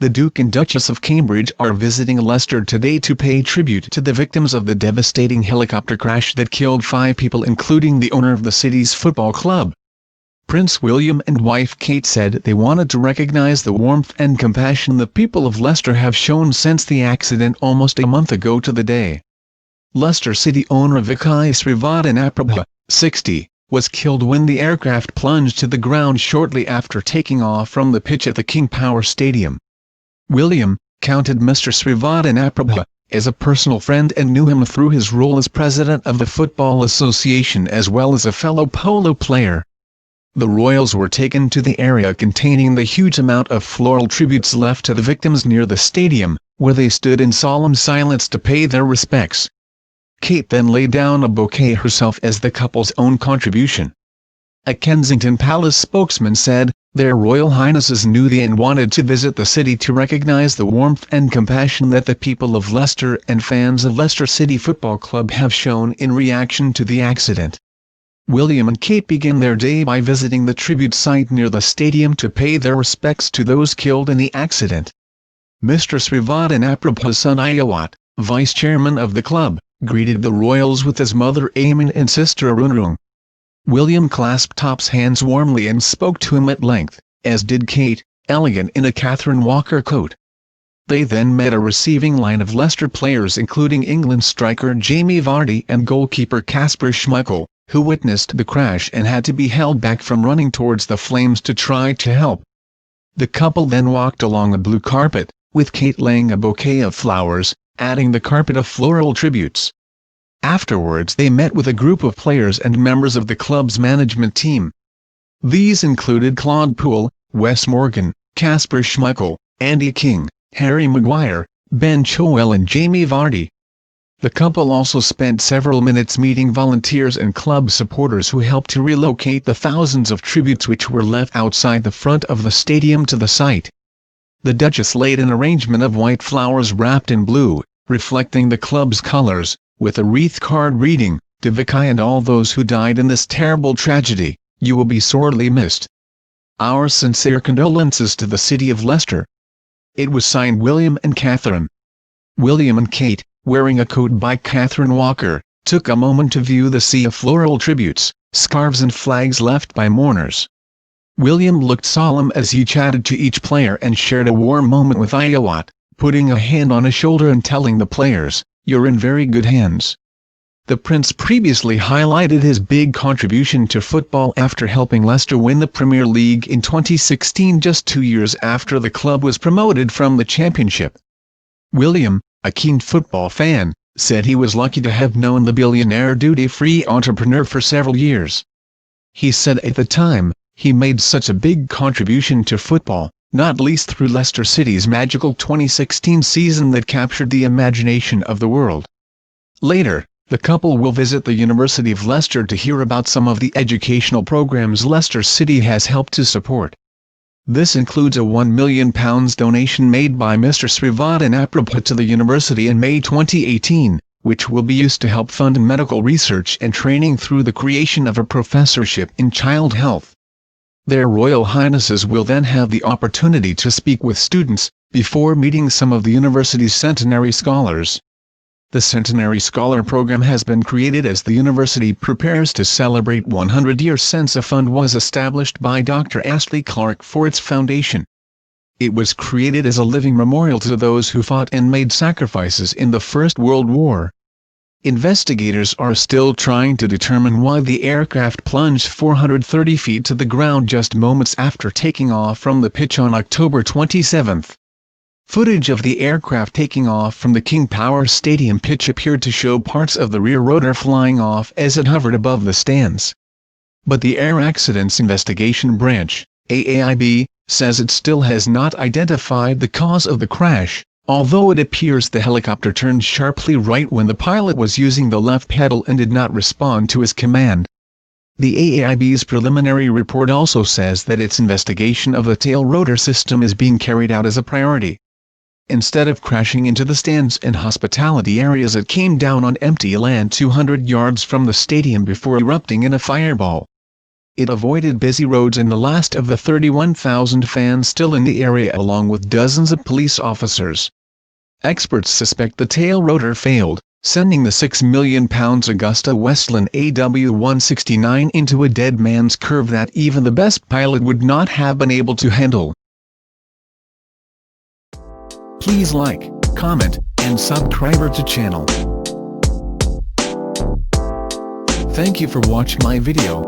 The Duke and Duchess of Cambridge are visiting Leicester today to pay tribute to the victims of the devastating helicopter crash that killed 5 people, including the owner of the city's football club. Prince William and wife Kate said they wanted to recognise the warmth and compassion the people of Leicester have shown since the accident almost a month ago to the day. Leicester City owner Vikai Srivadanaprabha, 60, was killed when the aircraft plunged to the ground shortly after taking off from the pitch at the King Power Stadium. William counted Mr. Srivadanaprabha as a personal friend and knew him through his role as president of the Football Association as well as a fellow polo player. The royals were taken to the area containing the huge amount of floral tributes left to the victims near the stadium, where they stood in solemn silence to pay their respects. Kate then laid down a bouquet herself as the couple's own contribution. A Kensington Palace spokesman said, "Their Royal Highnesses knew they and wanted to visit the city to recognise the warmth and compassion that the people of Leicester and fans of Leicester City Football Club have shown in reaction to the accident." William and Kate began their day by visiting the tribute site near the stadium to pay their respects to those killed in the accident. Mr. Srivadanaprabha's son Ayawat, vice chairman of the club, greeted the royals with his mother Amin and sister Arunrung. William clasped Top's hands warmly and spoke to him at length, as did Kate, elegant in a Catherine Walker coat. They then met a receiving line of Leicester players including England striker Jamie Vardy and goalkeeper Kasper Schmeichel, who witnessed the crash and had to be held back from running towards the flames to try to help. The couple then walked along a blue carpet, with Kate laying a bouquet of flowers, adding the carpet of floral tributes. Afterwards they met with a group of players and members of the club's management team. These included Claude Poole, Wes Morgan, Kasper Schmeichel, Andy King, Harry Maguire, Ben Chilwell and Jamie Vardy. The couple also spent several minutes meeting volunteers and club supporters who helped to relocate the thousands of tributes which were left outside the front of the stadium to the site. The Duchess laid an arrangement of white flowers wrapped in blue, reflecting the club's colours, with a wreath card reading, "To Vikai and all those who died in this terrible tragedy, you will be sorely missed. Our sincere condolences to the city of Leicester." It was signed William and Catherine. William and Kate, wearing a coat by Catherine Walker, took a moment to view the sea of floral tributes, scarves and flags left by mourners. William looked solemn as he chatted to each player and shared a warm moment with Ayawat, putting a hand on his shoulder and telling the players, "You're in very good hands." The Prince previously highlighted his big contribution to football after helping Leicester win the Premier League in 2016, just 2 years after the club was promoted from the Championship. William, a keen football fan, said he was lucky to have known the billionaire duty-free entrepreneur for several years. He said at the time, he made such a big contribution to football, not least through Leicester City's magical 2016 season that captured the imagination of the world. Later, the couple will visit the University of Leicester to hear about some of the educational programs Leicester City has helped to support. This includes a £1 million donation made by Mr. Srivadanaprabha to the university in May 2018, which will be used to help fund medical research and training through the creation of a professorship in child health. Their Royal Highnesses will then have the opportunity to speak with students, before meeting some of the university's centenary scholars. The Centenary Scholar Program has been created as the university prepares to celebrate 100 years since a fund was established by Dr. Astley Clark for its foundation. It was created as a living memorial to those who fought and made sacrifices in the First World War. Investigators are still trying to determine why the aircraft plunged 430 feet to the ground just moments after taking off from the pitch on October 27. Footage of the aircraft taking off from the King Power Stadium pitch appeared to show parts of the rear rotor flying off as it hovered above the stands. But the Air Accidents Investigation Branch, AAIB, says it still has not identified the cause of the crash, although it appears the helicopter turned sharply right when the pilot was using the left pedal and did not respond to his command. The AAIB's preliminary report also says that its investigation of the tail rotor system is being carried out as a priority. Instead of crashing into the stands and hospitality areas, it came down on empty land 200 yards from the stadium before erupting in a fireball. It avoided busy roads and the last of the 31,000 fans still in the area along with dozens of police officers. Experts suspect the tail rotor failed, sending the £6 million Augusta Westland AW169 into a dead man's curve that even the best pilot would not have been able to handle. Please like, comment, and subscribe to channel. Thank you for watching my video.